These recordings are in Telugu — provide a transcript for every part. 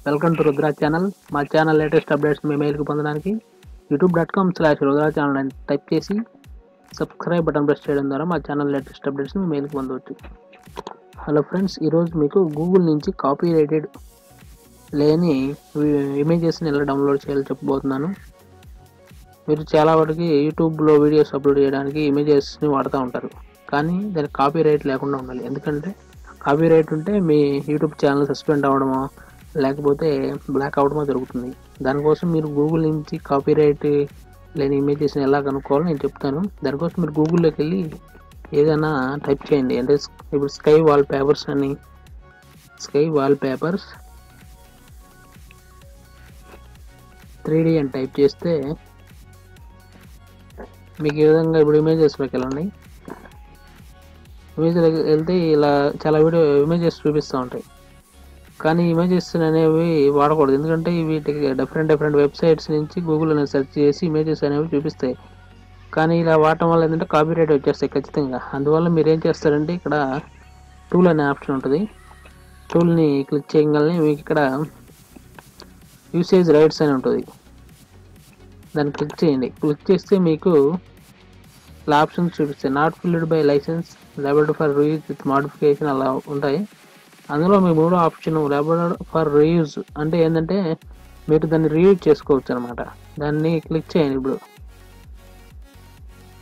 Welcome to Rudra channel. మా ఛానల్ లేటెస్ట్ అప్డేట్స్ మీ మెయిల్కి పొందడానికి youtube.com/రుద్ర ఛానల్ అని టైప్ చేసి సబ్స్క్రైబ్ బటన్ ప్రెస్ చేయడం ద్వారా మా ఛానల్ లేటెస్ట్ అప్డేట్స్ మీ మెయిల్కి పొందవచ్చు. హలో ఫ్రెండ్స్, ఈరోజు మీకు గూగుల్ నుంచి కాపీ రైటెడ్ లేని ఇమేజెస్ని ఎలా డౌన్లోడ్ చేయాలో చెప్పబోతున్నాను. మీరు చాలా వరకు యూట్యూబ్లో వీడియోస్ అప్లోడ్ చేయడానికి ఇమేజెస్ని వాడుతూ ఉంటారు, కానీ దానికి కాపీ రైట్ లేకుండా ఉండాలి. ఎందుకంటే కాపీ రైట్ ఉంటే మీ యూట్యూబ్ ఛానల్ సస్పెండ్ అవ్వడమో లేకపోతే బ్లాక్ అవడమో జరుగుతుంది. దానికోసం మీరు గూగుల్ నుంచి కాపీ రైట్ లేని ఇమేజెస్ని ఎలా కనుక్కోవాలో నేను చెప్తాను. దానికోసం మీరు గూగుల్లోకి వెళ్ళి ఏదైనా టైప్ చేయండి. అంటే ఇప్పుడు స్కై వాల్ పేపర్స్ 3D అని టైప్ చేస్తే మీకు ఈ విధంగా ఇప్పుడు ఇమేజెస్లోకి వెళ్ళండి. ఇమేజ్లోకి వెళ్తే ఇలా చాలా ఇమేజెస్ చూపిస్తూ ఉంటాయి, కానీ ఇమేజెస్ అనేవి వాడకూడదు. ఎందుకంటే వీటికి డిఫరెంట్ వెబ్సైట్స్ నుంచి గూగుల్ అనేది సెర్చ్ చేసి ఇమేజెస్ అనేవి చూపిస్తాయి. కానీ ఇలా వాడటం వల్ల ఏంటంటే కాపీరైట్ వచ్చేస్తాయి ఖచ్చితంగా. అందువల్ల మీరు ఏం చేస్తారంటే ఇక్కడ టూల్ అనే ఆప్షన్ ఉంటుంది. టూల్ని క్లిక్ చేయగానే మీకు ఇక్కడ యూసేజ్ రైట్స్ అని ఉంటుంది. దాన్ని క్లిక్ చేయండి. క్లిక్ చేస్తే మీకు ఇలా ఆప్షన్స్ చూపిస్తాయి. Not filtered by license, labeled for reuse with modification అలా ఉంటాయి. అందులో మీ మూడో ఆప్షన్ లేబర్డ్ ఫర్ రీయూజ్ అంటే ఏంటంటే మీరు దాన్ని రీయూజ్ చేసుకోవచ్చు అనమాట. దాన్ని క్లిక్ చేయండి. ఇప్పుడు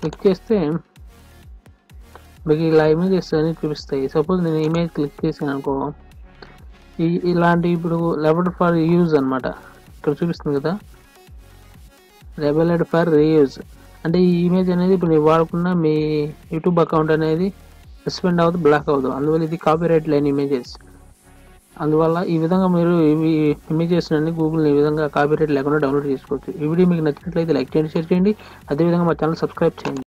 క్లిక్ చేస్తే మీకు ఇలా ఇమేజెస్ అని చూపిస్తాయి. సపోజ్ నేను ఇమేజ్ క్లిక్ చేసాను అనుకో, ఇలాంటి ఇప్పుడు లేబర్డ్ ఫర్ రీయూజ్ అనమాట ఇక్కడ చూపిస్తుంది కదా, లేబర్డ్ ఫర్ రీయూజ్ అంటే ఈ ఇమేజ్ అనేది ఇప్పుడు ನೀವು వాడుకున్న మీ యూట్యూబ్ అకౌంట్ అనేది సస్పెండ్ అవ్వదు, బ్లాక్ అవ్వదు. అందువల్ల ఇది కాపీరైట్ లేని ఇమేజెస్. అందువల్ల ఈ విధంగా మీరు ఇవి ఇమేజెస్ అన్ని గూగుల్ ఈ విధంగా కాపీరైట్ లేకుండా డౌన్లోడ్ చేసుకోవచ్చు. ఈ వీడియో మీకు నచ్చినట్లయితే లైక్ చేయండి, షేర్ చేయండి. అదేవిధంగా మా ఛానల్ సబ్స్క్రైబ్ చేయండి.